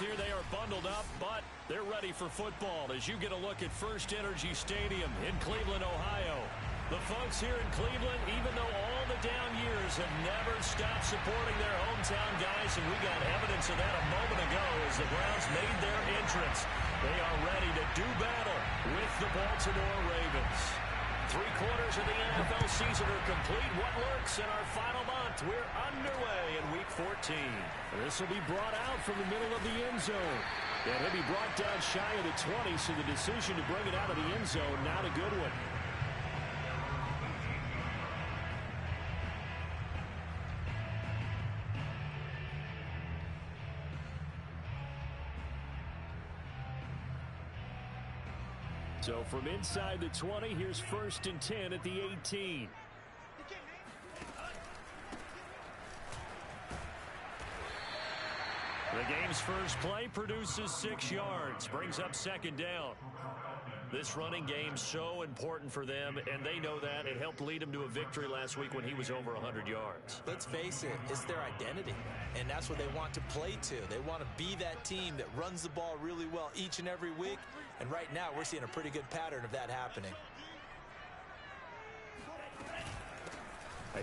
here. They are bundled up, but they're ready for football as you get a look at First Energy Stadium in Cleveland, Ohio. The folks here in Cleveland, even though all the down years, have never stopped supporting their hometown guys, and we got evidence of that a moment ago as the Browns made their entrance. They are ready to do battle with the Baltimore Ravens. 3/4 of the NFL season are complete. What lurks in our final month? We're underway in Week 14. This will be brought out from the middle of the end zone. And he'll be brought down shy of the 20, so the decision to bring it out of the end zone, not a good one. So from inside the 20, here's 1st and 10 at the 18. The game's first play produces 6 yards, brings up 2nd down. This running game's so important for them, and they know that. It helped lead them to a victory last week when he was over 100 yards. Let's face it, it's their identity, and that's what they want to play to. They want to be that team that runs the ball really well each and every week, and right now we're seeing a pretty good pattern of that happening.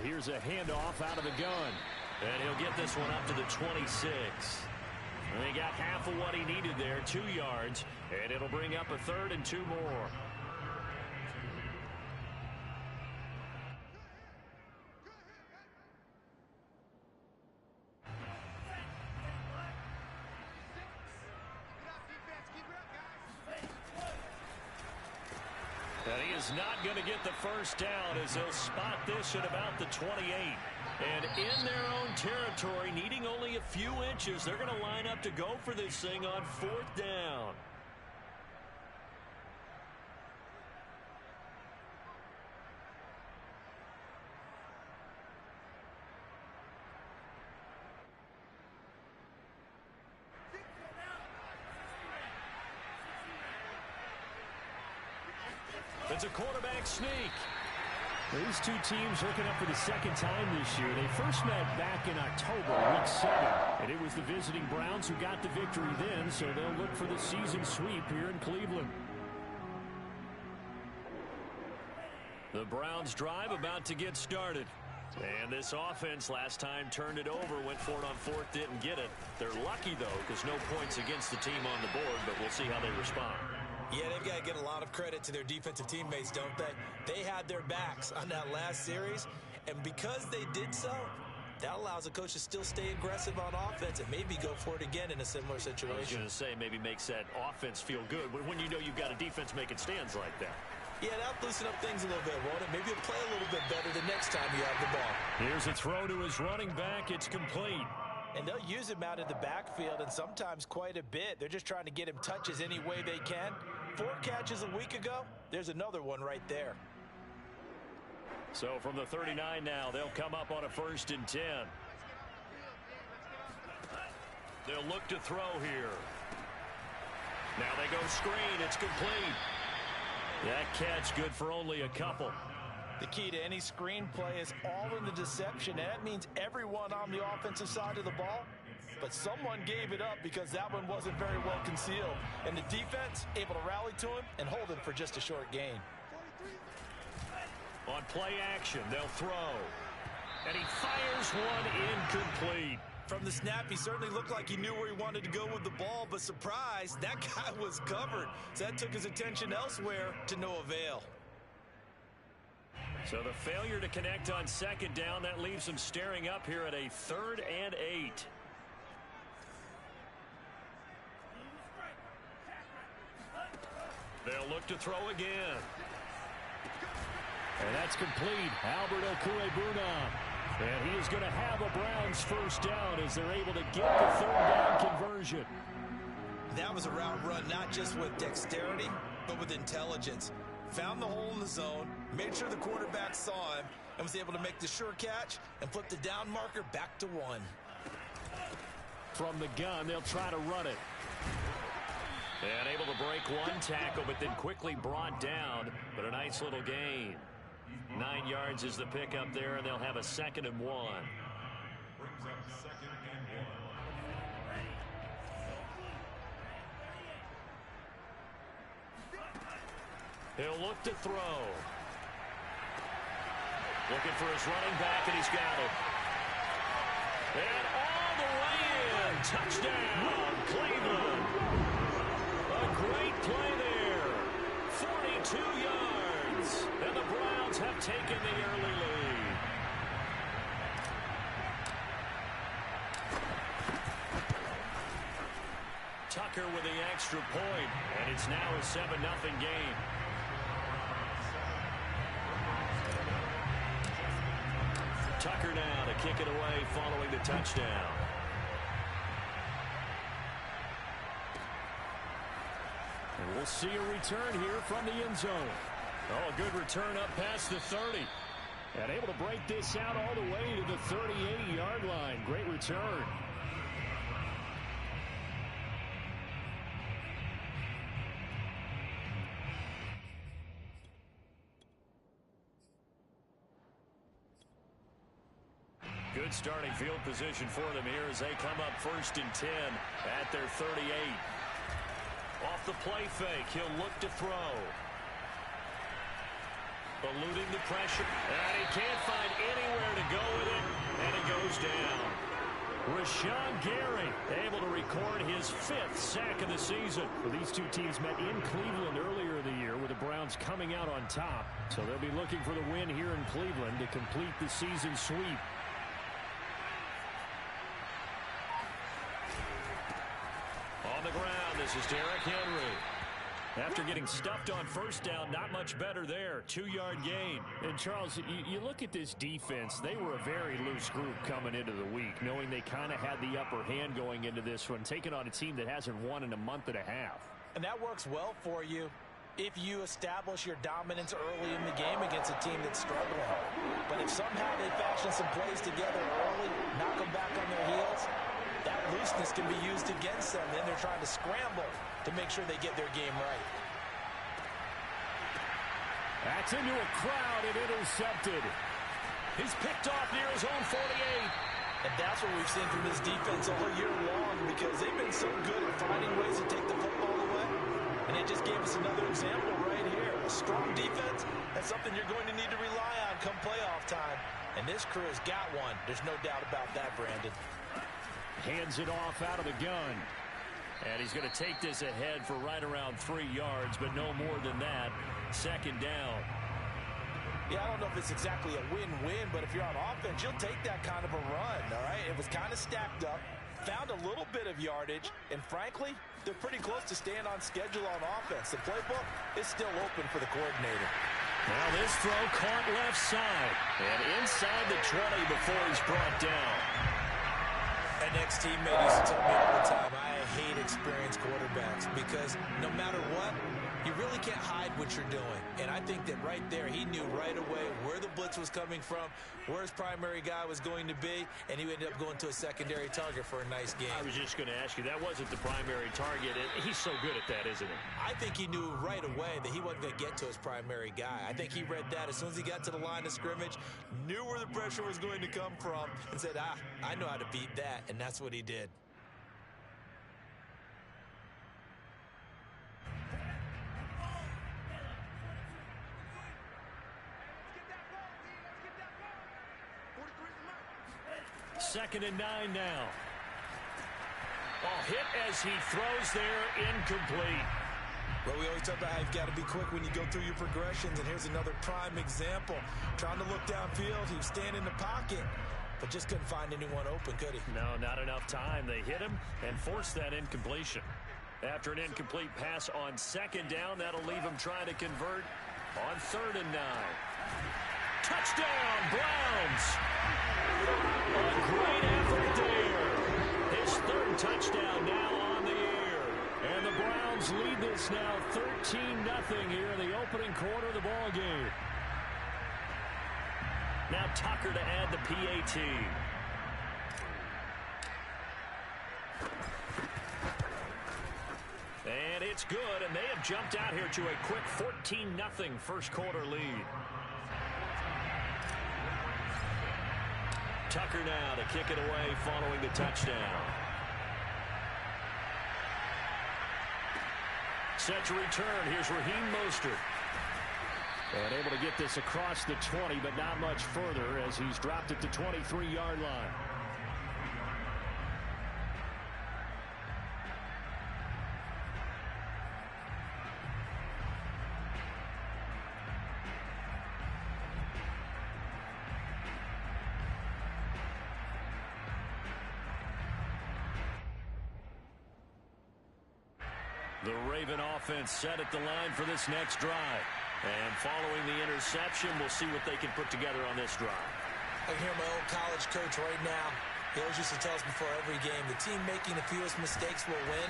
Here's a handoff out of the gun. And he'll get this one up to the 26. And he got half of what he needed there, 2 yards, and it'll bring up a 3rd and 2 more. And he is not going to get the first down as they'll spot this at about the 28. And in their own territory, needing only a few inches, they're going to line up to go for this thing on 4th down. It's a quarterback sneak. These two teams hooking up for the 2nd time this year. They first met back in October, Week 7. And it was the visiting Browns who got the victory then, so they'll look for the season sweep here in Cleveland. The Browns drive about to get started. And this offense last time turned it over, went for it on 4th, didn't get it. They're lucky, though, because no points against the team on the board, but we'll see how they respond. Yeah, they've got to get a lot of credit to their defensive teammates, don't they? They had their backs on that last series, and because they did so, that allows the coach to still stay aggressive on offense and maybe go for it again in a similar situation. I was going to say, maybe makes that offense feel good when you know you've got a defense making stands like that. Yeah, that'll loosen up things a little bit, won't it? Maybe you'll play a little bit better the next time you have the ball. Here's a throw to his running back. It's complete. And they'll use him out in the backfield, and sometimes quite a bit. They're just trying to get him touches any way they can. 4 catches a week ago, there's another one right there. So from the 39 now, they'll come up on a 1st and 10. They'll look to throw here. Now they go screen. It's complete. That catch good for only a couple. The key to any screen play is all in the deception, and that means everyone on the offensive side of the ball. But someone gave it up because that one wasn't very well concealed. And the defense able to rally to him and hold him for just a short gain. On play action, they'll throw. And he fires one incomplete. From the snap, he certainly looked like he knew where he wanted to go with the ball, but surprise, that guy was covered. So that took his attention elsewhere to no avail. So the failure to connect on 2nd down, that leaves them staring up here at a 3rd and 8. They'll look to throw again. And that's complete. Albert Okwuegbunam. And he is going to have a Browns 1st down as they're able to get the 3rd down conversion. That was a route run not just with dexterity, but with intelligence. Found the hole in the zone, made sure the quarterback saw him, and was able to make the sure catch and flip the down marker back to 1. From the gun, they'll try to run it. And able to break one tackle, but then quickly brought down. But a nice little gain. 9 yards is the pickup there, and they'll have a 2nd and 1. He'll look to throw. Looking for his running back, and he's got it. And all the way in. Touchdown, Cleveland. A great play there. 42 yards. And the Browns have taken the early lead. Tucker with the extra point, and it's now a 7-0 game. Tucker now to kick it away following the touchdown. And we'll see a return here from the end zone. Oh, a good return up past the 30. And able to break this out all the way to the 38-yard line. Great return. Good starting field position for them here as they come up 1st and 10 at their 38. Off the play fake, he'll look to throw. Eluding the pressure, and he can't find anywhere to go with it, and it goes down. Rashawn Gary able to record his 5th sack of the season. Well, these two teams met in Cleveland earlier in the year with the Browns coming out on top. So they'll be looking for the win here in Cleveland to complete the season sweep. On the ground, this is Derrick Henry. After getting stuffed on 1st down, not much better there. 2-yard gain. And, Charles, you look at this defense. They were a very loose group coming into the week, knowing they kind of had the upper hand going into this one, taking on a team that hasn't won in a month and a half. And that works well for you if you establish your dominance early in the game against a team that's struggling. But if somehow they fashion some plays together early, knock them back on their heels, that looseness can be used against them. Then they're trying to scramble to make sure they get their game right. That's into a crowd and intercepted. He's picked off near his own 48. And that's what we've seen from this defense all year long, because they've been so good at finding ways to take the football away. And they just gave us another example right here. A strong defense, that's something you're going to need to rely on come playoff time. And this crew has got one. There's no doubt about that, Brandon. Hands it off out of the gun. And he's going to take this ahead for right around 3 yards, but no more than that. 2nd down. Yeah, I don't know if it's exactly a win-win, but if you're on offense, you'll take that kind of a run, all right? It was kind of stacked up, found a little bit of yardage, and frankly, they're pretty close to staying on schedule on offense. The playbook is still open for the coordinator. Now this throw caught left side, and inside the 20 before he's brought down. An ex-teammate used to tell me all the time, I hate experienced quarterbacks because no matter what, you really can't hide what you're doing. And I think that right there, he knew right away where the blitz was coming from, where his primary guy was going to be, and he ended up going to a secondary target for a nice game. I was just going to ask you, that wasn't the primary target. He's so good at that, isn't he? I think he knew right away that he wasn't going to get to his primary guy. I think he read that as soon as he got to the line of scrimmage, knew where the pressure was going to come from, and said, I know how to beat that, and that's what he did. Second and 9 now. Ball hit as he throws there, incomplete. Well, we always talk about how you've got to be quick when you go through your progressions, and here's another prime example. Trying to look downfield, he was standing in the pocket, but just couldn't find anyone open, could he? No, not enough time. They hit him and forced that incompletion. After an incomplete pass on 2nd down, that'll leave him trying to convert on 3rd and 9. Touchdown, Browns! A great effort there. His 3rd touchdown now on the air. And the Browns lead this now 13-0 here in the opening quarter of the ball game. Now Tucker to add the PAT. And it's good, and they have jumped out here to a quick 14-0 first quarter lead. Tucker now to kick it away following the touchdown. Set to return. Here's Raheem Mostert. And able to get this across the 20, but not much further as he's dropped it to 23-yard line. The Raven offense set at the line for this next drive. And following the interception, we'll see what they can put together on this drive. I can hear my old college coach right now. He always used to tell us before every game, the team making the fewest mistakes will win.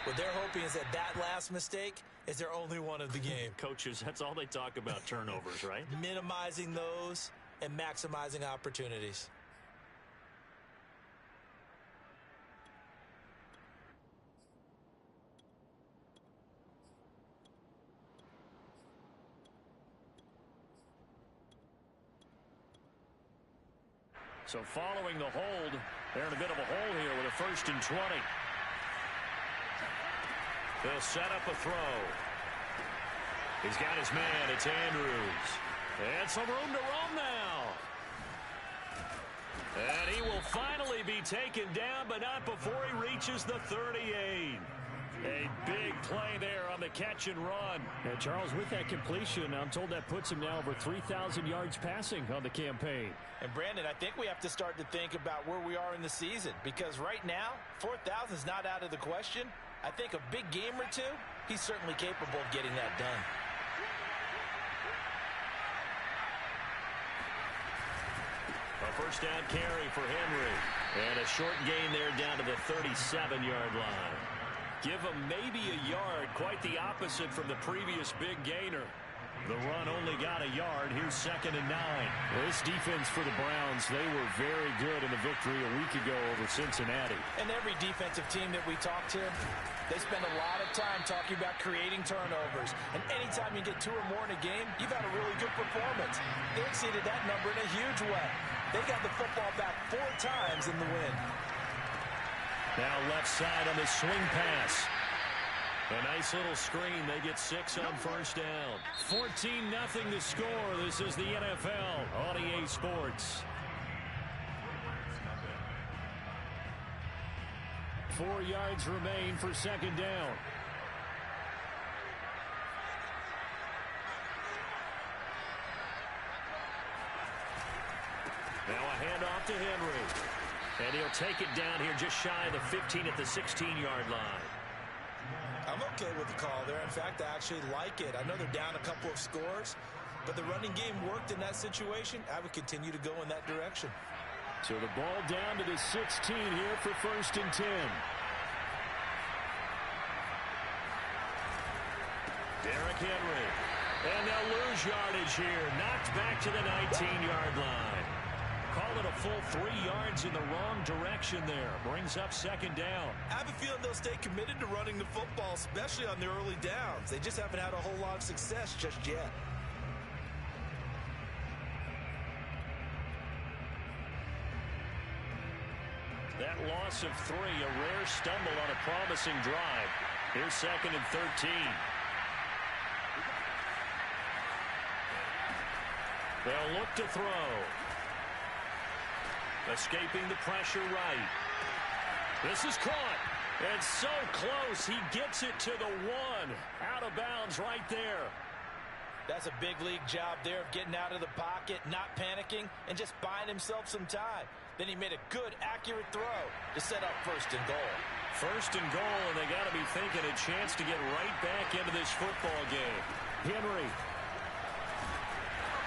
What they're hoping is that last mistake is their only one of the game. Coaches, that's all they talk about, turnovers, right? Minimizing those and maximizing opportunities. So following the hold, they're in a bit of a hole here with a 1st and 20. They'll set up a throw. He's got his man. It's Andrews. And some room to roam now. And he will finally be taken down, but not before he reaches the 38. A big play there on the catch and run. And Charles, with that completion, I'm told that puts him now over 3,000 yards passing on the campaign. And Brandon, I think we have to start to think about where we are in the season, because right now, 4,000 is not out of the question. I think a big game or two, he's certainly capable of getting that done. A first down carry for Henry. And a short gain there down to the 37-yard line. Give him maybe a yard, quite the opposite from the previous big gainer. The run only got a yard. Here's 2nd and 9. Well, this defense for the Browns, they were very good in the victory a week ago over Cincinnati. And every defensive team that we talk to, they spend a lot of time talking about creating turnovers. And anytime you get 2 or more in a game, you've had a really good performance. They exceeded that number in a huge way. They got the football back 4 times in the win. Now left side on the swing pass. A nice little screen. They get 6 on first down. 14-0 the score. This is the NFL on EA Sports. 4 yards remain for 2nd down. Now a handoff to Henry. And he'll take it down here just shy of the 15 at the 16-yard line. I'm okay with the call there. In fact, I actually like it. I know they're down a couple of scores, but the running game worked in that situation. I would continue to go in that direction. So the ball down to the 16 here for 1st and 10. Derrick Henry. And they'll lose yardage here. Knocked back to the 19-yard line. Call it a full 3 yards in the wrong direction there. Brings up 2nd down. I have a feeling they'll stay committed to running the football, especially on the early downs. They just haven't had a whole lot of success just yet. That loss of 3, a rare stumble on a promising drive. Here's 2nd and 13. They'll look to throw. Escaping the pressure right. This is caught. And so close. He gets it to the 1. Out of bounds right there. That's a big league job there of getting out of the pocket, not panicking, and just buying himself some time. Then he made a good, accurate throw to set up 1st and goal. 1st and goal, and they got to be thinking a chance to get right back into this football game. Henry.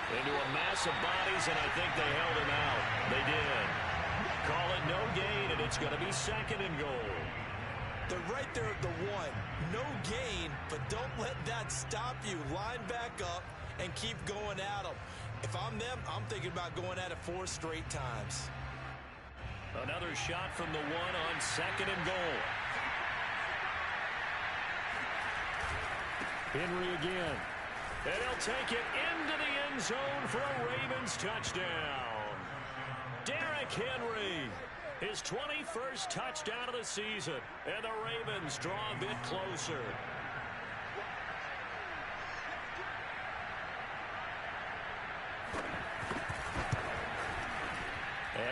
Into a mass of bodies, and I think they held him out. They did. Call it no gain, and it's going to be 2nd and goal. They're right there at the 1. No gain, but don't let that stop you. Line back up and keep going at them. If I'm them, I'm thinking about going at it 4 straight times. Another shot from the 1 on 2nd and goal. Henry again. And he'll take it into the end zone for a Ravens touchdown. Derrick Henry, his 21st touchdown of the season. And the Ravens draw a bit closer.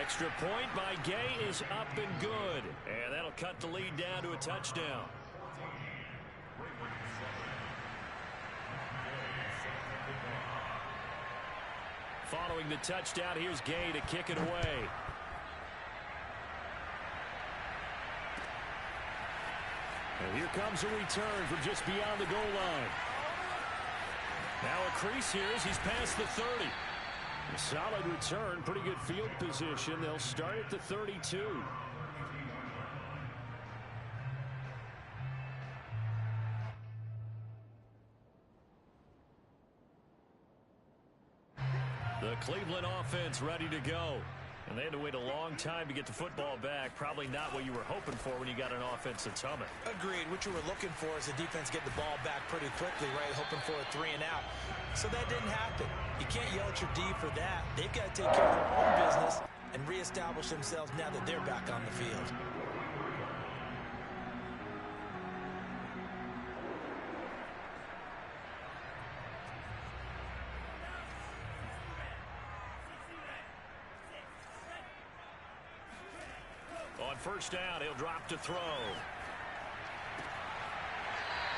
Extra point by Gay is up and good. And that'll cut the lead down to a touchdown. Following the touchdown, here's Gay to kick it away. And here comes a return from just beyond the goal line. Now a crease here as he's past the 30. A solid return, pretty good field position. They'll start at the 32. The Cleveland offense ready to go. And they had to wait a long time to get the football back. Probably not what you were hoping for when you got an offense that's humming. Agreed. What you were looking for is the defense get the ball back pretty quickly, right? Hoping for a 3 and out. So that didn't happen. You can't yell at your D for that. They've got to take care of their own business and reestablish themselves now that they're back on the field. On first down, he'll drop to throw.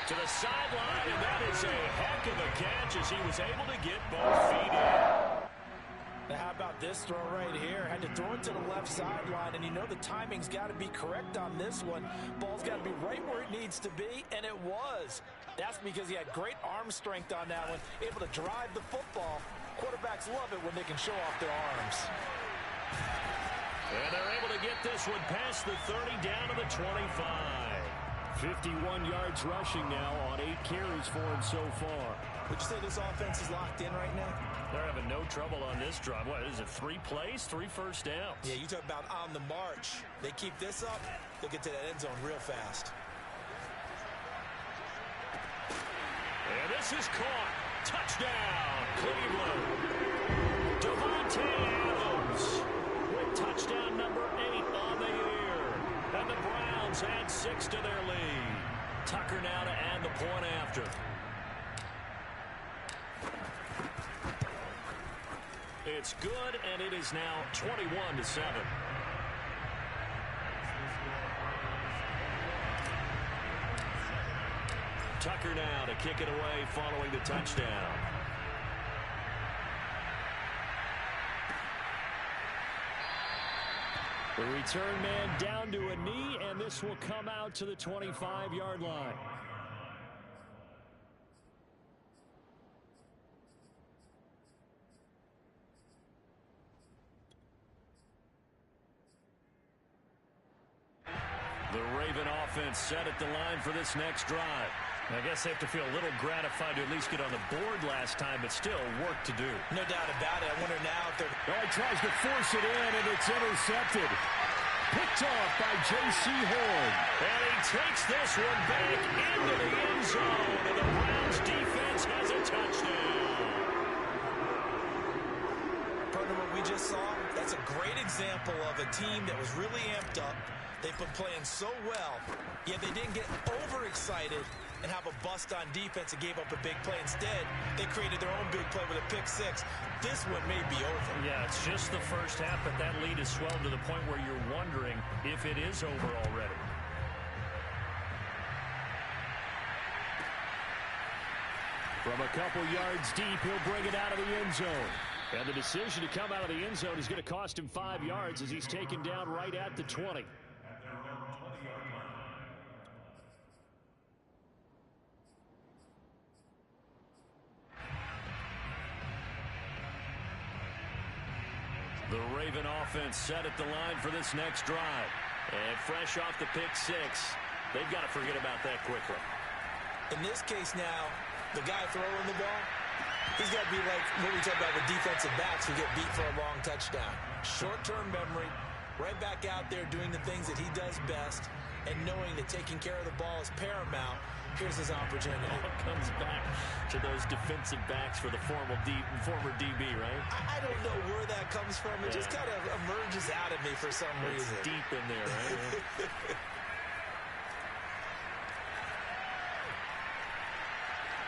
To the sideline, and that is a heck of a catch as he was able to get both feet in. Now how about this throw right here? Had to throw it to the left sideline, and you know the timing's got to be correct on this one. Ball's got to be right where it needs to be, and it was. That's because he had great arm strength on that one, able to drive the football. Quarterbacks love it when they can show off their arms. And they're able to get this one past the 30 down to the 25. 51 yards rushing now on 8 carries for him so far. Would you say this offense is locked in right now? They're having no trouble on this drive. What is it, 3 plays, 3 first downs? Yeah, you talk about on the march. They keep this up, they'll get to that end zone real fast. And this is caught. Touchdown, Cleveland. Devontae Adams with touchdown number 8 on the year. And the Browns add 6 to their lead. Tucker now to add the point after. It's good, and it is now 21-7. Tucker now to kick it away following the touchdown. The return man down to a knee, and this will come out to the 25-yard line. The Raven offense set at the line for this next drive. I guess they have to feel a little gratified to at least get on the board last time, but still work to do. No doubt about it. I wonder now if they're... Oh, he tries to force it in, and it's intercepted. Picked off by J.C. Horn. And he takes this one back into the end zone, and the Browns defense has a touchdown. Partner, what we just saw, that's a great example of a team that was really amped up. They've been playing so well, yet they didn't get overexcited and have a bust on defense and gave up a big play. Instead, they created their own big play with a pick six. This one may be over. Yeah, it's just the first half, but that lead has swelled to the point where you're wondering if it is over already. From a couple yards deep, he'll bring it out of the end zone. And the decision to come out of the end zone is going to cost him 5 yards as he's taken down right at the 20. The Raven offense set at the line for this next drive. And fresh off the pick six, they've got to forget about that quickly. In this case now, the guy throwing the ball, he's got to be like what we talk about with defensive backs who get beat for a long touchdown. Short-term memory, right back out there doing the things that he does best, and knowing that taking care of the ball is paramount. Here's his opportunity. All comes back to those defensive backs for the former DB, right? I don't know where that comes from. It just kind of emerges out of me for some reason. It's deep in there, right?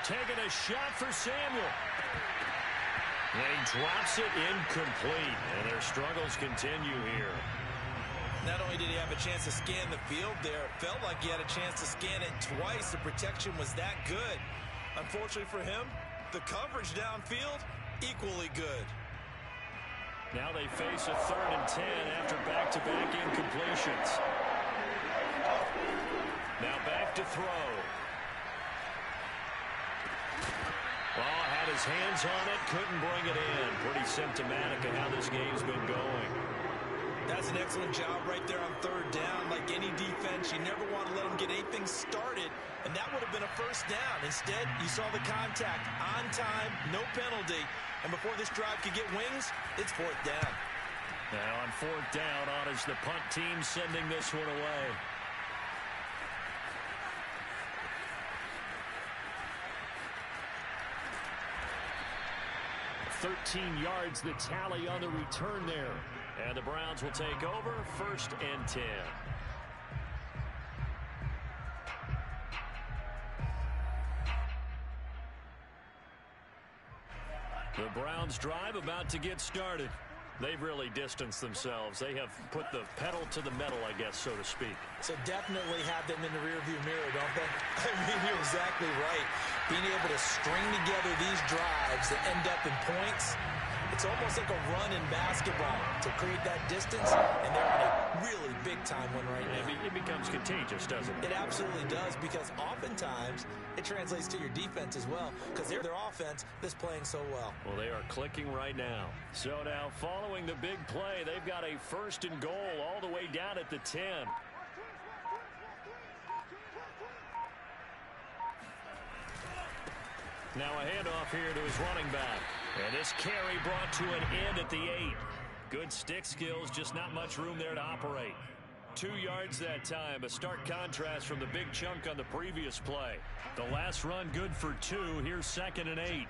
Taking a shot for Samuel. And he drops it incomplete, and their struggles continue here. Not only did he have a chance to scan the field there, it felt like he had a chance to scan it twice. The protection was that good. Unfortunately for him, the coverage downfield, equally good. Now they face a 3rd and 10 after back-to-back incompletions. Now back to throw. Oh, had his hands on it, couldn't bring it in. Pretty symptomatic of how this game's been going. That's an excellent job right there on 3rd down. Like any defense, you never want to let them get anything started, and that would have been a 1st down. Instead, you saw the contact on time, no penalty, and before this drive could get wings, it's 4th down. Now on 4th down, on is the punt team sending this one away. 13 yards the tally on the return there. And the Browns will take over 1st and 10. The Browns drive about to get started. They've really distanced themselves. They have put the pedal to the metal, I guess, so to speak. So definitely have them in the rearview mirror, don't they? I mean, you're exactly right. Being able to string together these drives that end up in points, it's almost like a run in basketball to create that distance, and they're on a really big-time one right now. It becomes contagious, doesn't it? It absolutely does, because oftentimes it translates to your defense as well, because they're their offense that's playing so well. Well, they are clicking right now. So now, following the big play, they've got a 1st and goal all the way down at the 10. Now a handoff here to his running back. And this carry brought to an end at the 8. Good stick skills, just not much room there to operate. 2 yards that time, a stark contrast from the big chunk on the previous play. The last run good for 2. Here's 2nd and 8.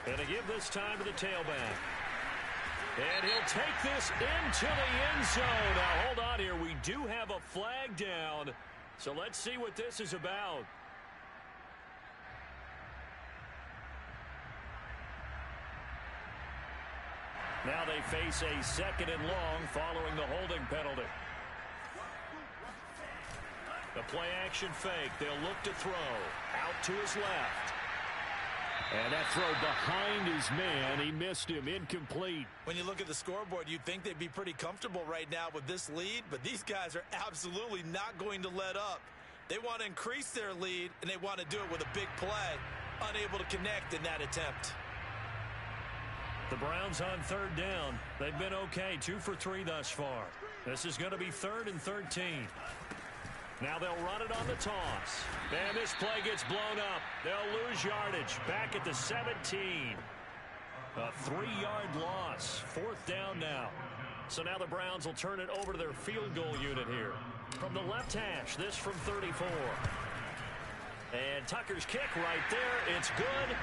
And to give this time to the tailback. And he'll take this into the end zone. Now hold on here. We do have a flag down. So let's see what this is about. Now they face a 2nd and long following the holding penalty. The play action fake. They'll look to throw. Out to his left. And that throw behind his man. He missed him. Incomplete. When you look at the scoreboard, you'd think they'd be pretty comfortable right now with this lead, but these guys are absolutely not going to let up. They want to increase their lead, and they want to do it with a big play. Unable to connect in that attempt. The Browns on 3rd down. They've been okay, 2 for 3 thus far. This is going to be 3rd and 13. Now they'll run it on the toss. And this play gets blown up. They'll lose yardage. Back at the 17. A 3-yard loss. 4th down now. So now the Browns will turn it over to their field goal unit here. From the left hash, this from 34. And Tucker's kick right there. It's good.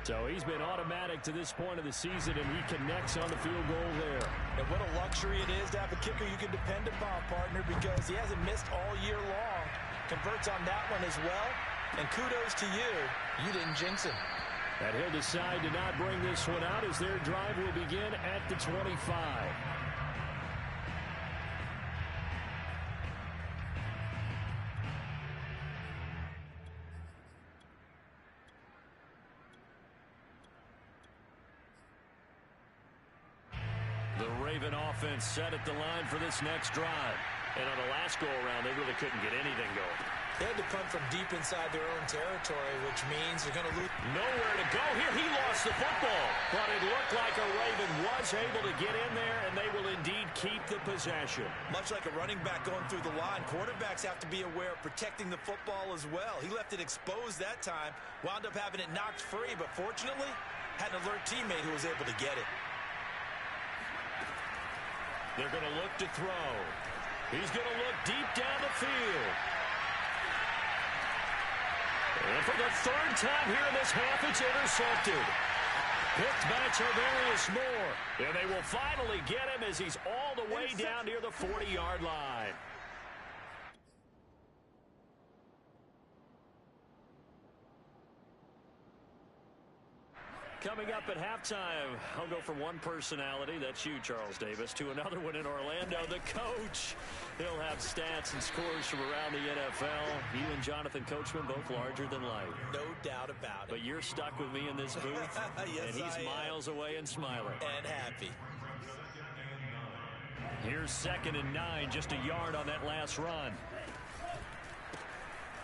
So he's been automatic to this point of the season, and he connects on the field goal there. And what a luxury it is to have a kicker you can depend upon, partner, because he hasn't missed all year long. Converts on that one as well. And kudos to you. You didn't jinx him. And he'll decide to not bring this one out as their drive will begin at the 25. Offense set at the line for this next drive. And on the last go-around, they really couldn't get anything going. They had to punt from deep inside their own territory, which means they're going to lose. Nowhere to go here. He lost the football. But it looked like a Raven was able to get in there, and they will indeed keep the possession. Much like a running back going through the line, quarterbacks have to be aware of protecting the football as well. He left it exposed that time, wound up having it knocked free, but fortunately, had an alert teammate who was able to get it. They're going to look to throw. He's going to look deep down the field. And for the 3rd time here in this half, it's intercepted. Picked by Tarvarius Moore. And they will finally get him as he's all the way down near the 40-yard line. Coming up at halftime, I'll go from one personality, that's you, Charles Davis, to another one in Orlando, the coach. He'll have stats and scores from around the NFL. You and Jonathan Coachman, both larger than life. No doubt about it. But you're stuck with me in this booth, yes, and he's miles away and smiling. And happy. Here's 2nd and 9, just a yard on that last run.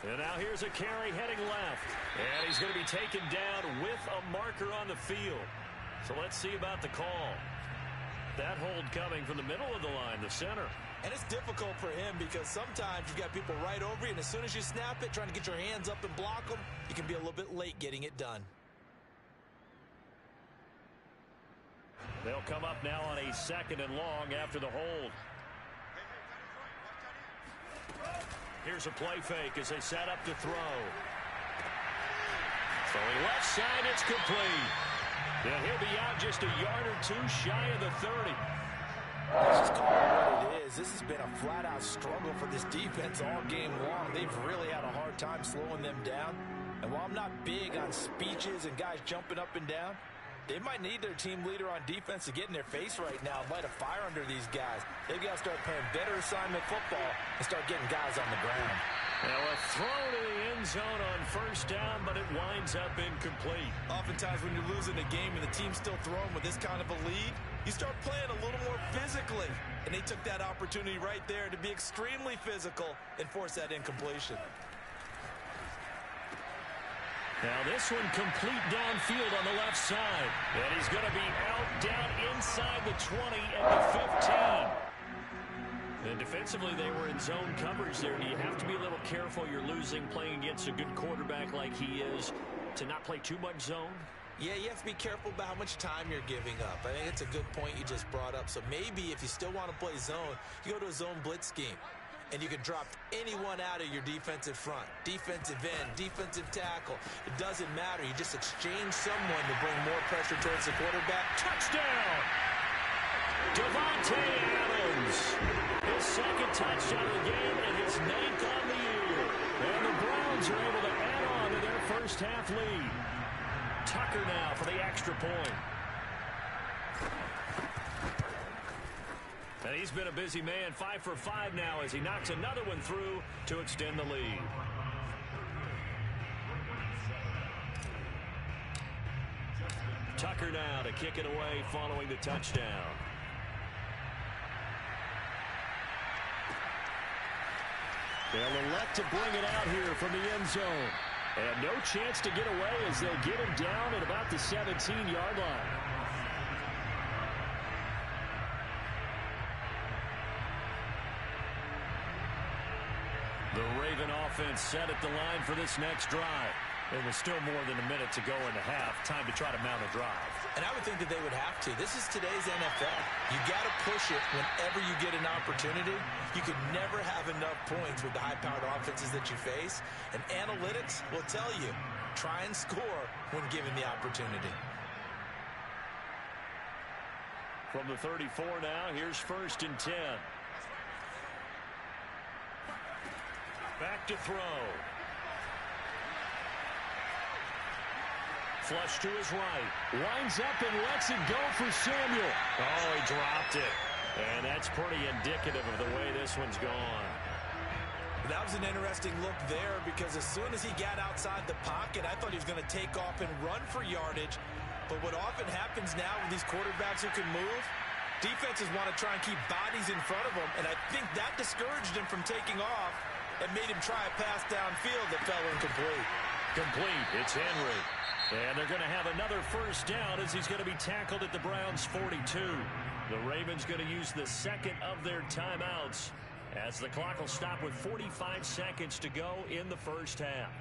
And now here's a carry heading left. And he's going to be taken down with a marker on the field. So let's see about the call. That hold coming from the middle of the line, the center. And it's difficult for him because sometimes you've got people right over you, and as soon as you snap it, trying to get your hands up and block them, you can be a little bit late getting it done. They'll come up now on a 2nd and long after the hold. Here's a play fake as they set up to throw. Throwing left side, it's complete. Yeah, he'll be out just a yard or two shy of the 30. Let's just call it what it is. This has been a flat-out struggle for this defense all game long. They've really had a hard time slowing them down. And while I'm not big on speeches and guys jumping up and down, they might need their team leader on defense to get in their face right now and light a fire under these guys. They've got to start playing better assignment football and start getting guys on the ground. Now a throw to the end zone on 1st down, but it winds up incomplete. Oftentimes when you're losing a game and the team's still throwing with this kind of a lead, you start playing a little more physically. And they took that opportunity right there to be extremely physical and force that incompletion. Now this one complete downfield on the left side. And he's going to be out down inside the 20 and the 15. And defensively, they were in zone coverage there. And you have to be a little careful. You're losing playing against a good quarterback like he is to not play too much zone. Yeah, you have to be careful about how much time you're giving up. I think it's a good point you just brought up. So maybe if you still want to play zone, you go to a zone blitz scheme. And you can drop anyone out of your defensive front. Defensive end, defensive tackle. It doesn't matter. You just exchange someone to bring more pressure towards the quarterback. Touchdown! Devontae Adams. His 2nd touchdown of the game and his 9th on the year. And the Browns are able to add on to their first half lead. Tucker now for the extra point. And he's been a busy man, 5 for 5 now as he knocks another one through to extend the lead. Tucker now to kick it away following the touchdown. They'll elect to bring it out here from the end zone. And no chance to get away as they'll get him down at about the 17-yard line. The Raven offense set at the line for this next drive. There was still more than a minute to go in the half. Time to try to mount a drive. And I would think that they would have to. This is today's NFL. You got to push it whenever you get an opportunity. You could never have enough points with the high-powered offenses that you face. And analytics will tell you, try and score when given the opportunity. From the 34 now, here's 1st and 10. Back to throw. Flush to his right. Winds up and lets it go for Samuel. Oh, he dropped it. And that's pretty indicative of the way this one's gone. That was an interesting look there because as soon as he got outside the pocket, I thought he was going to take off and run for yardage. But what often happens now with these quarterbacks who can move, defenses want to try and keep bodies in front of them. And I think that discouraged him from taking off and made him try a pass downfield that fell incomplete. Complete. It's Henry. And they're going to have another 1st down as he's going to be tackled at the Browns' 42. The Ravens going to use the 2nd of their timeouts as the clock will stop with 45 seconds to go in the first half.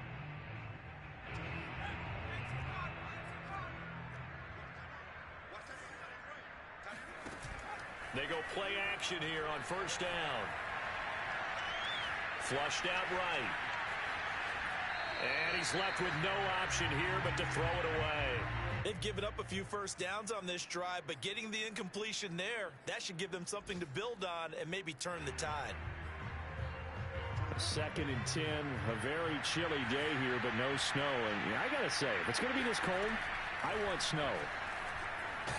They go play action here on 1st down. Flushed out right. And he's left with no option here but to throw it away. They've given up a few 1st downs on this drive, but getting the incompletion there, that should give them something to build on and maybe turn the tide. 2nd and 10, a very chilly day here, but no snow. And I got to say, if it's going to be this cold, I want snow.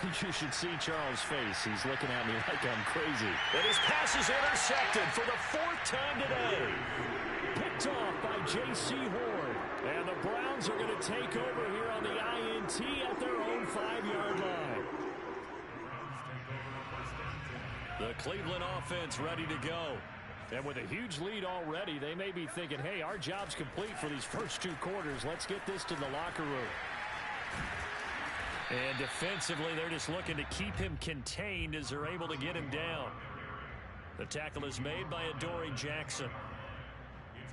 You should see Charles' face. He's looking at me like I'm crazy. And his pass is intercepted for the 4th time today. Picked off by J.C. Horn. And the Browns are going to take over here on the INT at their own 5-yard line. The Cleveland offense ready to go. And with a huge lead already, they may be thinking, hey, our job's complete for these first 2 quarters. Let's get this to the locker room. And defensively, they're just looking to keep him contained as they're able to get him down. The tackle is made by Adoree Jackson.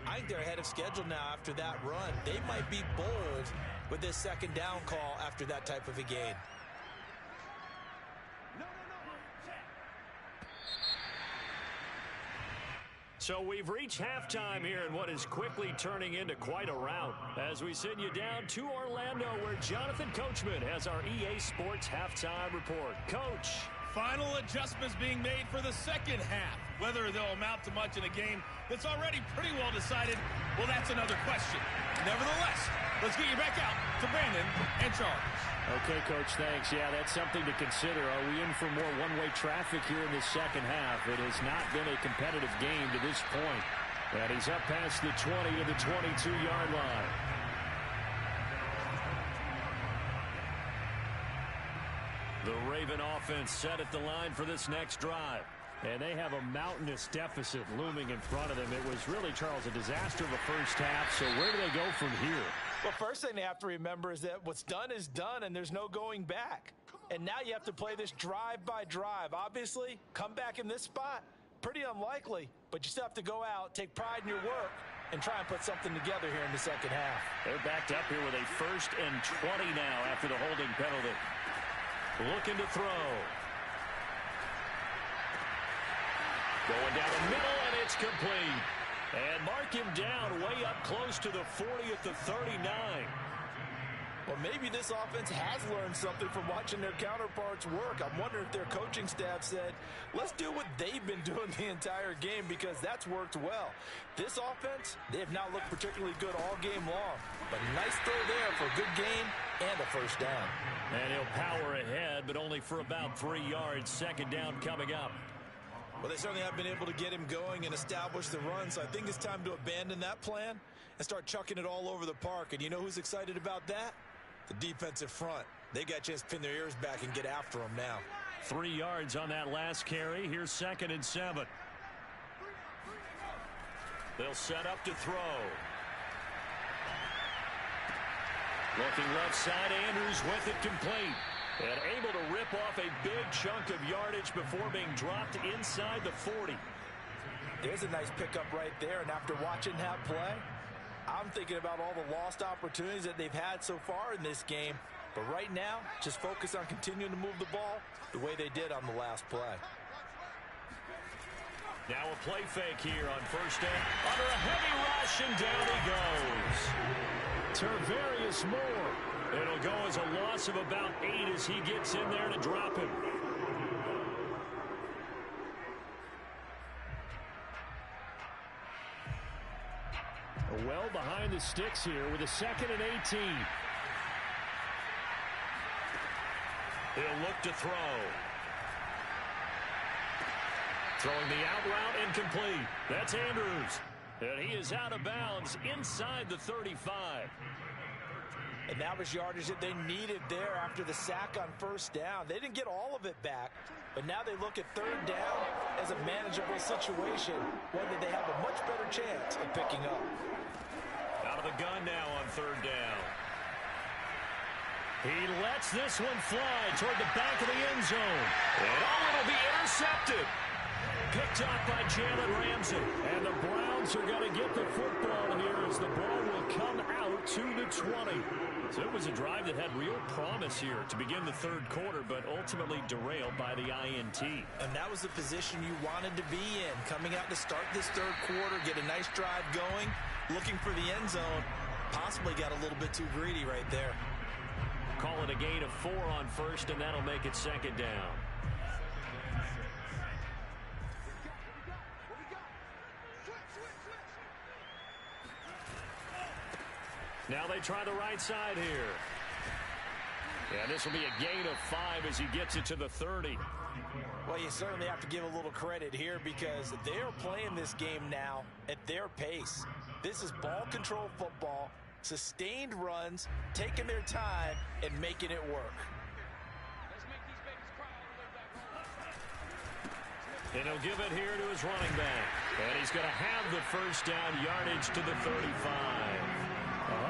I think they're ahead of schedule now after that run. They might be bold with this 2nd down call after that type of a gain. So we've reached halftime here in what is quickly turning into quite a rout as we send you down to Orlando where Jonathan Coachman has our EA Sports halftime report. Coach. Final adjustments being made for the 2nd half. Whether they'll amount to much in a game that's already pretty well decided, well, that's another question. Nevertheless, let's get you back out to Brandon and Charles. Okay, Coach, thanks. Yeah, that's something to consider. Are we in for more one-way traffic here in the 2nd half? It has not been a competitive game to this point. And he's up past the 20 to the 22-yard line. The Raven offense set at the line for this next drive. And they have a mountainous deficit looming in front of them. It was really, Charles, a disaster of the first half. So where do they go from here? Well, first thing they have to remember is that what's done is done, and there's no going back. And now you have to play this drive by drive. Obviously, come back in this spot, pretty unlikely. But you still have to go out, take pride in your work, and try and put something together here in the 2nd half. They're backed up here with a 1st and 20 now after the holding penalty. Looking to throw. Going down the middle, and it's complete. And mark him down way up close to the 40 at the 39. Well, maybe this offense has learned something from watching their counterparts work. I'm wondering if their coaching staff said, let's do what they've been doing the entire game because that's worked well. This offense, they have not looked particularly good all game long. But nice throw there for a good gain and a 1st down. And he'll power ahead, but only for about 3 yards. 2nd down coming up. Well, they certainly have been able to get him going and establish the run, so I think it's time to abandon that plan and start chucking it all over the park. And you know who's excited about that? The defensive front. They got a chance to pin their ears back and get after him now. 3 yards on that last carry. Here's 2nd and 7. They'll set up to throw. Looking left side, Andrews with it complete. And able to rip off a big chunk of yardage before being dropped inside the 40. There's a nice pickup right there, and after watching that play, I'm thinking about all the lost opportunities that they've had so far in this game. But right now, just focus on continuing to move the ball the way they did on the last play. Now a play fake here on 1st down. Under a heavy rush, and down he goes. Tervarius Moore. It'll go as a loss of about 8 as he gets in there to drop him. Well behind the sticks here with a 2nd and 18. He'll look to throw. Throwing the out route incomplete. That's Andrews. And he is out of bounds inside the 35. And that was yardage that they needed there after the sack on 1st down. They didn't get all of it back, but now they look at 3rd down as a manageable situation, one that they have a much better chance of picking up. Out of the gun now on 3rd down. He lets this one fly toward the back of the end zone. And it'll be intercepted. Picked off by Jalen Ramsey. And the Browns are going to get the football here as the ball will come out to the 20. So it was a drive that had real promise here to begin the 3rd quarter, but ultimately derailed by the INT. And that was the position you wanted to be in. Coming out to start this 3rd quarter, get a nice drive going, looking for the end zone. Possibly got a little bit too greedy right there. Call it a gain of 4 on 1st, and that'll make it 2nd down. Now they try the right side here. Yeah, this will be a gain of 5 as he gets it to the 30. Well, you certainly have to give a little credit here because they're playing this game now at their pace. This is ball control football, sustained runs, taking their time, and making it work. And he'll give it here to his running back. And he's going to have the first down yardage to the 35.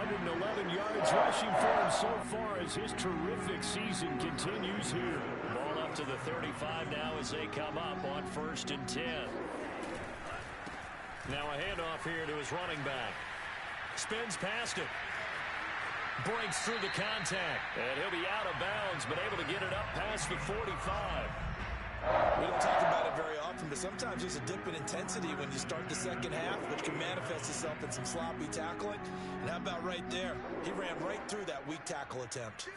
111 yards rushing for him so far as his terrific season continues here. Ball up to the 35 now as they come up on 1st and 10. Now a handoff here to his running back. Spins past it. Breaks through the contact. And he'll be out of bounds, but able to get it up past the 45. We don't talk about it very often, but sometimes there's a dip in intensity when you start the second half, which can manifest itself in some sloppy tackling. And how about right there? He ran right through that weak tackle attempt.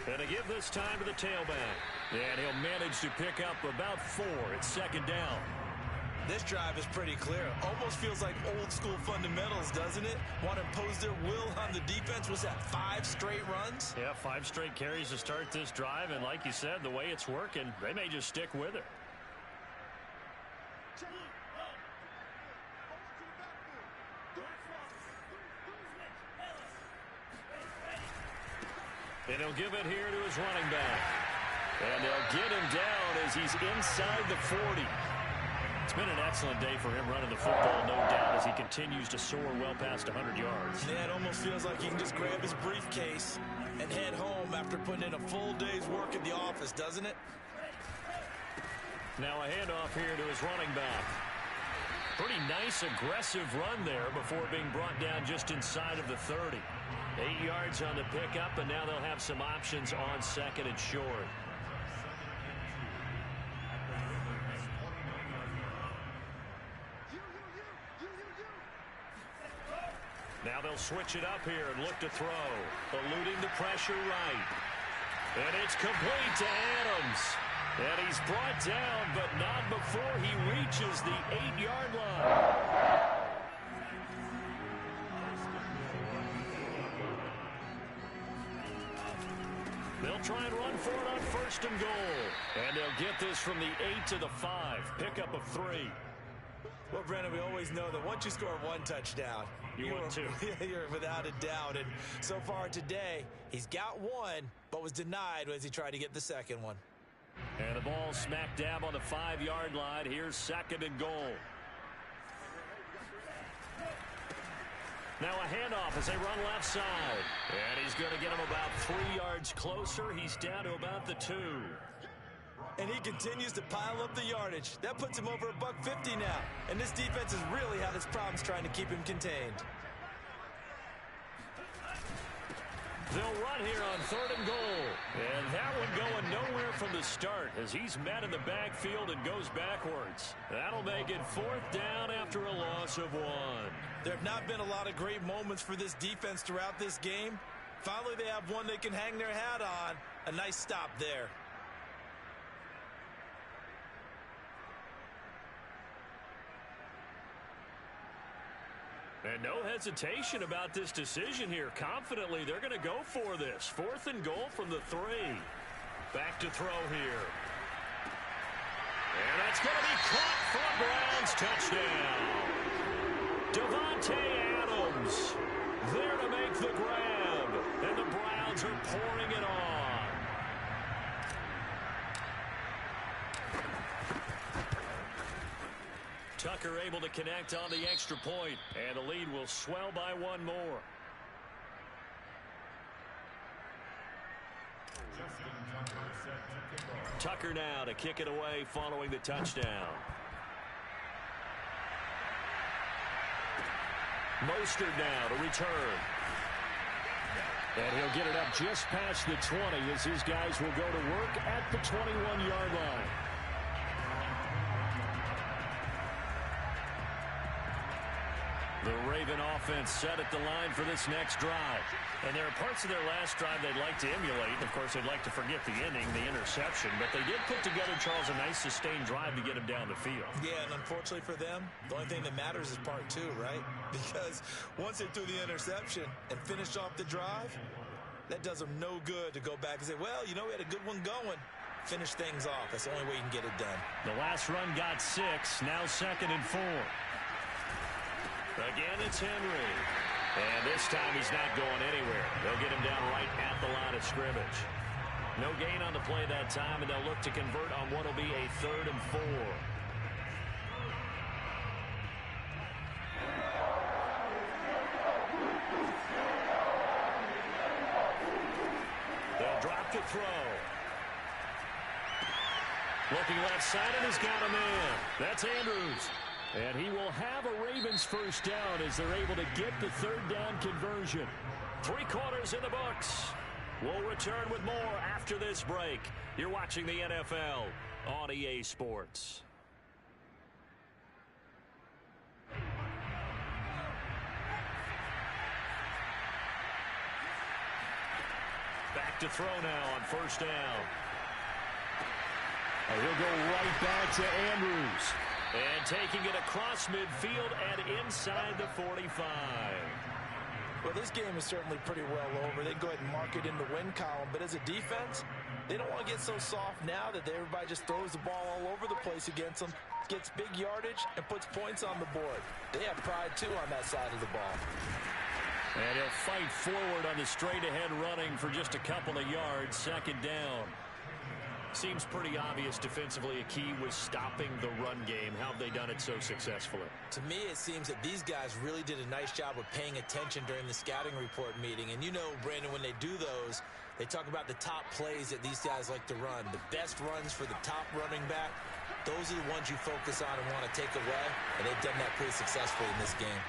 And to give this time to the tailback. And he'll manage to pick up about 4 at 2nd down. This drive is pretty clear. Almost feels like old school fundamentals, doesn't it? Want to impose their will on the defense. Was that 5 straight runs? Yeah, 5 straight carries to start this drive. And like you said, the way it's working, they may just stick with it. And he'll give it here to his running back. And they'll get him down as he's inside the 40. It's been an excellent day for him running the football, no doubt, as he continues to soar well past 100 yards. Yeah, it almost feels like he can just grab his briefcase and head home after putting in a full day's work at the office, doesn't it? Now a handoff here to his running back. Pretty nice, aggressive run there before being brought down just inside of the 30. 8 yards on the pickup, and now they'll have some options on 2nd and short. Now they'll switch it up here and look to throw. Eluding the pressure right. And it's complete to Adams. And he's brought down, but not before he reaches the 8-yard line. They'll try and run for it on 1st and goal. And they'll get this from the 8 to the 5. Pickup of 3. Well, Brandon, we always know that once you score 1 touchdown, you win 2. You're without a doubt. And so far today, he's got 1, but was denied as he tried to get the 2nd one. And the ball smack dab on the 5-yard line. Here's 2nd and goal. Now a handoff as they run left side. And he's going to get him about 3 yards closer. He's down to about the 2. And he continues to pile up the yardage. That puts him over $150 now. And this defense has really had its problems trying to keep him contained. They'll run here on 3rd and goal. And that one going nowhere from the start as he's met in the backfield and goes backwards. That'll make it 4th down after a loss of 1. There have not been a lot of great moments for this defense throughout this game. Finally, they have one they can hang their hat on. A nice stop there. And no hesitation about this decision here. Confidently, they're going to go for this. 4th and goal from the 3. Back to throw here. And that's going to be caught for a Browns touchdown. Devontae Adams there to make the grab. And the Browns are pouring it on. Tucker able to connect on the extra point, and the lead will swell by 1 more. Tucker now to kick it away following the touchdown. Mostert now to return. And he'll get it up just past the 20 as his guys will go to work at the 21-yard line. The Raven offense set at the line for this next drive. And there are parts of their last drive they'd like to emulate. Of course, they'd like to forget the inning, the interception. But they did put together, Charles, a nice sustained drive to get him down the field. Yeah, and unfortunately for them, the only thing that matters is part 2, right? Because once they threw the interception and finished off the drive, That does them no good to go back and say, well, you know, we had a good one going. Finish things off. That's the only way you can get it done. The last run got 6. Now 2nd and 4. Again, it's Henry. And this time he's not going anywhere. They'll get him down right at the line of scrimmage. No gain on the play that time, and they'll look to convert on what will be a 3rd and 4. They'll drop the throw. Looking left side, and he's got a man. That's Andrews. And he will have a Ravens first down as they're able to get the 3rd down conversion. 3 quarters in the books. We'll return with more after this break. You're watching the NFL on EA Sports. Back to throw now on 1st down. And he'll go right back to Andrews. And taking it across midfield and inside the 45. Well, this game is certainly pretty well over. They go ahead and mark it in the win column. But as a defense, they don't want to get so soft now that everybody just throws the ball all over the place against them, gets big yardage, and puts points on the board. They have pride, too, on that side of the ball. And he'll fight forward on the straight-ahead running for just a couple of yards. 2nd down. Seems pretty obvious defensively a key was stopping the run game. How have they done it so successfully? To me, it seems that these guys really did a nice job of paying attention during the scouting report meeting. And you know, Brandon, when they do those, they talk about the top plays that these guys like to run. The best runs for the top running back, those are the ones you focus on and want to take away. And they've done that pretty successfully in this game.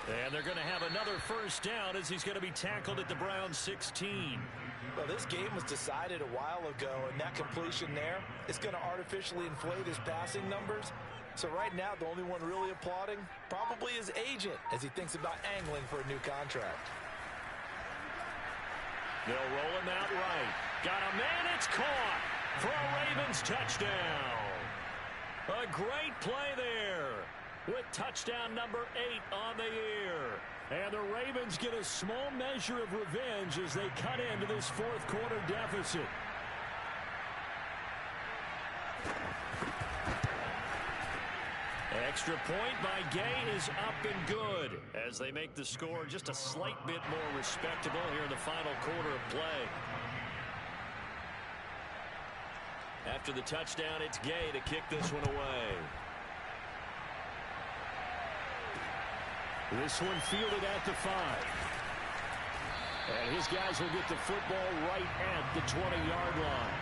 And they're going to have another first down as he's going to be tackled at the Browns 16. Well, this game was decided a while ago, and that completion there is going to artificially inflate his passing numbers. So right now, the only one really applauding probably his agent as he thinks about angling for a new contract. They'll roll him out right. Got a man, it's caught for a Ravens touchdown. A great play there with touchdown number 8 on the year. And the Ravens get a small measure of revenge as they cut into this 4th quarter deficit. Extra point by Gay is up and good as they make the score just a slight bit more respectable here in the final quarter of play. After the touchdown, it's Gay to kick this one away. This one fielded at the 5. And his guys will get the football right at the 20-yard line.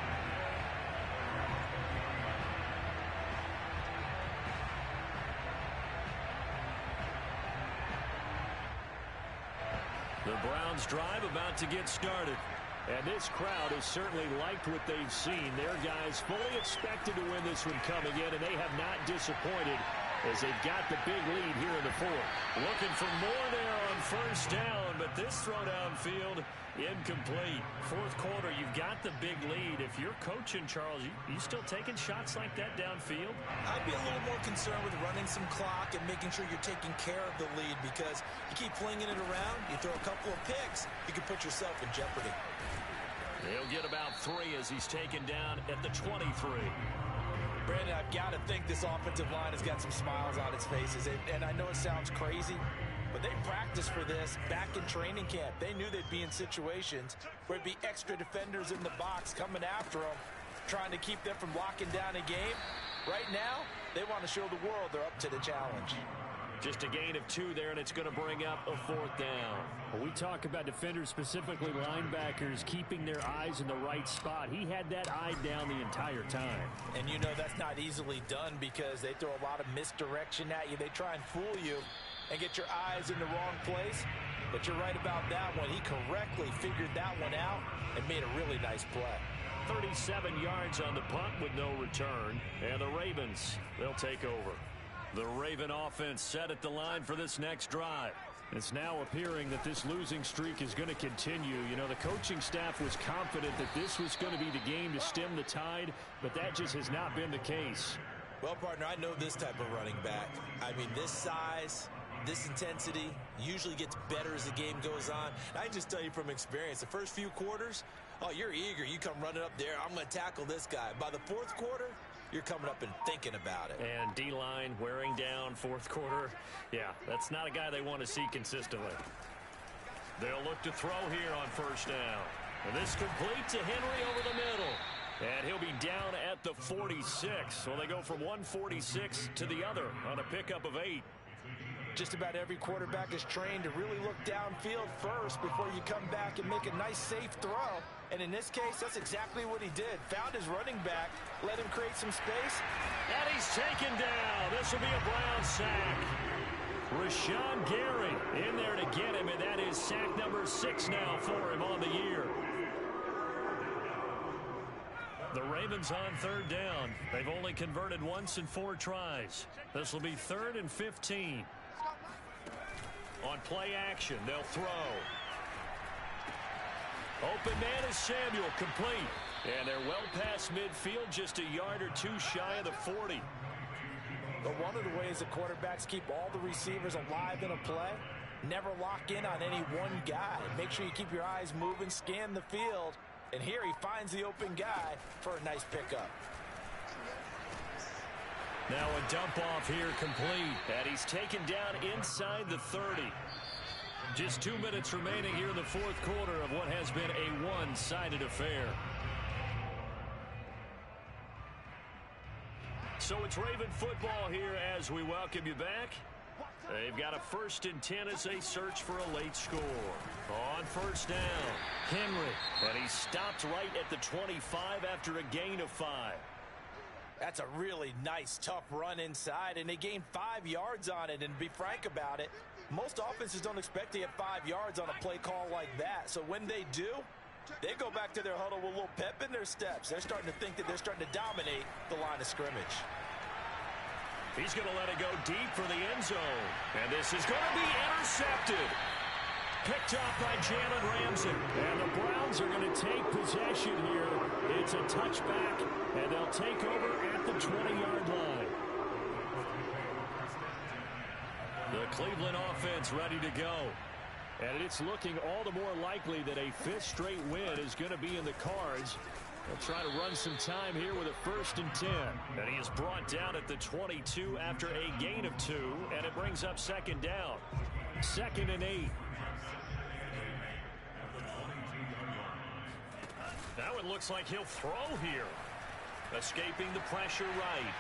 The Browns drive about to get started. And this crowd has certainly liked what they've seen. Their guys fully expected to win this one coming in, and they have not disappointed as they've got the big lead here in the 4th. Looking for more there on 1st down, but this throw downfield incomplete. 4th quarter, you've got the big lead. If you're coaching, Charles, you still taking shots like that downfield? I'd be a little more concerned with running some clock and making sure you're taking care of the lead, because you keep flinging it around, you throw a couple of picks, you can put yourself in jeopardy. He'll get about 3 as he's taken down at the 23. Brandon, I've got to think this offensive line has got some smiles on its faces. And I know it sounds crazy, but they practiced for this back in training camp. They knew they'd be in situations where it'd be extra defenders in the box coming after them, trying to keep them from locking down a game. Right now, they want to show the world they're up to the challenge. Just a gain of 2 there, and it's going to bring up a 4th down. When we talk about defenders, specifically linebackers, keeping their eyes in the right spot, he had that eye down the entire time. And you know that's not easily done because they throw a lot of misdirection at you. They try and fool you and get your eyes in the wrong place. But you're right about that one. He correctly figured that one out and made a really nice play. 37 yards on the punt with no return. And the Ravens, they'll take over. The Raven offense set at the line for this next drive. It's now appearing that this losing streak is going to continue. You know, the coaching staff was confident that this was going to be the game to stem the tide, but that just has not been the case. Well, partner, I know this type of running back. I mean, this size, This intensity usually gets better as the game goes on. And I can just tell you from experience, the first few quarters, oh, you're eager. You come running up there, I'm going to tackle this guy. By the fourth quarter, you're coming up and thinking about it. And D-line wearing down fourth quarter. Yeah, that's not a guy they want to see consistently. They'll look to throw here on first down. And this complete to Henry over the middle. And he'll be down at the 46. So they go from 146 to the other on a pickup of 8. Just about every quarterback is trained to really look downfield first before you come back and make a nice, safe throw. And in this case, that's exactly what he did. Found his running back, let him create some space. And he's taken down. This will be a Brown sack. Rashawn Gary in there to get him, and that is sack number 6 now for him on the year. The Ravens on third down. They've only converted once in 4 tries. This will be 3rd and 15. On play action, they'll throw. Open man is Samuel, complete. And they're well past midfield, just a yard or 2 shy of the 40. But one of the ways the quarterbacks keep all the receivers alive in a play, never lock in on any one guy. Make sure you keep your eyes moving, scan the field. And here he finds the open guy for a nice pickup. Now a dump off here complete. And he's taken down inside the 30. Just 2 minutes remaining here in the fourth quarter of what has been a one-sided affair. So it's Raven football here as we welcome you back. They've got a 1st and 10 as they search for a late score. On first down, Henry. And he stopped right at the 25 after a gain of 5. That's a really nice, tough run inside, and they gained 5 yards on it. And to be frank about it, most offenses don't expect to get 5 yards on a play call like that. So when they do, they go back to their huddle with a little pep in their steps. They're starting to think that they're starting to dominate the line of scrimmage. He's going to let it go deep for the end zone. And this is going to be intercepted. Picked off by Jalen Ramsey. And the Browns are going to take possession here. It's a touchback, and they'll take over at the 20-yard line. The Cleveland offense ready to go. And it's looking all the more likely that a 5th straight win is going to be in the cards. They'll try to run some time here with a 1st and 10. And he is brought down at the 22 after a gain of 2. And it brings up 2nd down. 2nd and 8. Now it looks like he'll throw here. Escaping the pressure right.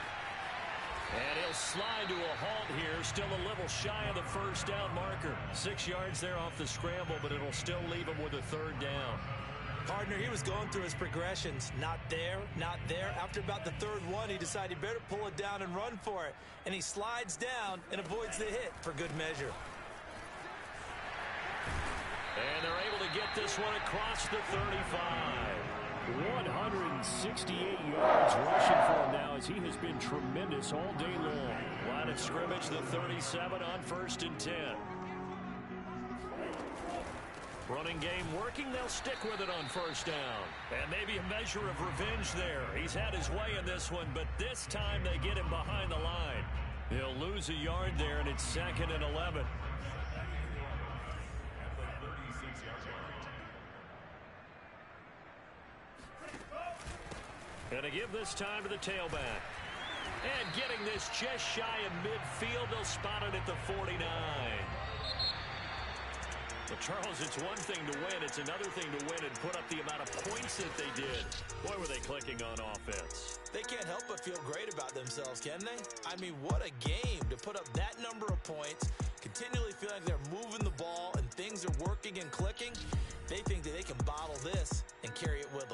And he'll slide to a halt here. Still a little shy of the 1st down marker. 6 yards there off the scramble, but it'll still leave him with a 3rd down. Partner, he was going through his progressions. Not there, not there. After about the 3rd one, he decided he better pull it down and run for it. And he slides down and avoids the hit for good measure. And they're able to get this one across the 35. 168 yards rushing for him now as he has been tremendous all day long. Line of scrimmage, the 37 on 1st and 10. Running game working, they'll stick with it on 1st down. And maybe a measure of revenge there. He's had his way in this one, but this time they get him behind the line. He'll lose a yard there, and it's 2nd and 11. And to give this time to the tailback. And getting this just shy of midfield, they'll spot it at the 49. Well, Charles, it's one thing to win. It's another thing to win and put up the amount of points that they did. Boy, were they clicking on offense. They can't help but feel great about themselves, can they? I mean, what a game to put up that number of points, continually feeling like they're moving the ball and things are working and clicking. They think that they can bottle this and carry it with